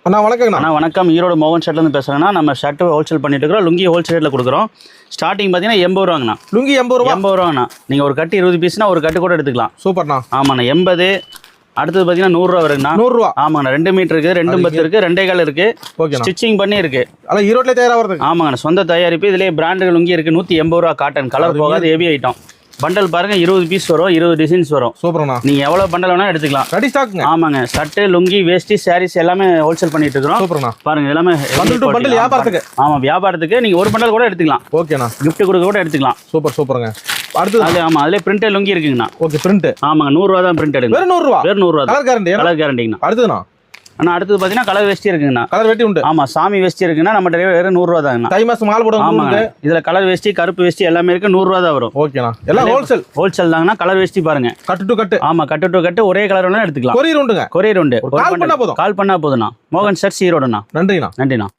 அண்ணா வணக்கங்கண்ணா. அண்ணா வணக்கம். ஈரோடு மோகன் ஷர்ட்லேருந்து பேசுகிறேன்னா நம்ம ஷர்ட்டு ஹோல்சேல் பண்ணிட்டு இருக்கிறோம். லுங்கி ஹோல்சேல் ரேட்டில் கொடுக்குறோம். ஸ்டார்டிங் பார்த்தீங்கன்னா 80 ரூபாங்கண்ணா. லுங்கி 80 ரூபா. 80 ரூபாங்கண்ணா. நீங்கள் ஒரு கட்டு 20 பீஸ்னா ஒரு கட்டு கூட எடுத்துக்கலாம். சூப்பர்ண்ணா. ஆமாண்ணா 80. அடுத்தது பார்த்தீங்கன்னா 100 ரூபா வருங்கண்ணா. 100 ரூபா. ஆமாங்கண்ணா 2 மீட்டர் இருக்குது, 2 10 இருக்குது, 2 கால் இருக்குது. ஓகேண்ணா. ஸ்டிச்சிங் பண்ணி இருக்குது. அதான் ஈரோட்டில் தயாராக வருது. ஆமாங்கண்ணா சொந்த தயாரிப்பு. இதிலே பிராண்டு லுங்கி இருக்குது. 180 ரூபா காட்டன் கலர் போகாது, ஹெவி ஐட்டம். பண்டல் பாருங்க 20 பீஸ் வரும், 20 டிசைன்ஸ் வரும். சூப்பர்ண்ணா. நீங்க எவ்வளவு பண்டல் வேணா எடுத்துக்கலாம். ரெடி ஸ்டாக்ங்க. ஆமாங்க ஷர்ட், லுங்கி, வேஷ்டி, சாரீஸ் எல்லாமே ஹோல்சேல் பண்ணிட்டு இருக்கோம். சூப்பர்ண்ணா. பாருங்க எல்லாமே பண்டல் டு பண்டல் வியாபாரத்துக்கு. ஆமா வியாபாரத்துக்கு நீங்க ஒரு பண்டல் கூட எடுத்துக்கலாம். ஓகேண்ணா. gift கொடுக்க கூட எடுத்துக்கலாம். சூப்பருங்க. அடுத்து அது ஆமா அதுல பிரிண்டட் லுங்கி இருக்குங்கண்ணா. Okay print. ஆமாங்க 100 ரூபா தான் பிரிண்ட் எடுங்க. வெறும் 100 ரூபா. வெறும் 100 ரூபா. Colour guarantee. கலர் கேரண்டிங்கண்ணா. அடுத்துண்ணா. அண்ணா அடுத்து பாத்தீங்கன்னா கலர் வேஷ்டி இருக்குங்கண்ணா. கலர் வேட்டி உண்டு. ஆமா சாமி வேஷ்டி இருக்குன்னா நம்ம வெறும் 100 ரூபா தாங்கண்ணா. தை மாசம் மால் போட ஆமாங்க இதுல கலர் வேஷ்டி, கருப்பு வேஷ்டி எல்லாமே இருக்கு. 100 ரூபா தான் வரும். ஓகேண்ணா. எல்லாம் ஹோல்சேல். ஹோல்சேல் தாங்கண்ணா. கலர் வேஷ்டி பாருங்க கட்டு டு கட்டு. ஆமா கட்டு டு கட்டு ஒரே கலர் வேணா எடுத்துக்கலாம். கொரியர் உண்டுங்க. கொரியர் உண்டு. கால் பண்ணா போதும். கால் பண்ணா போதுண்ணா. மோகன் ஷர்ட்ஸ் ஈரோடுண்ணா. நன்றிண்ணா. நன்றிண்ணா.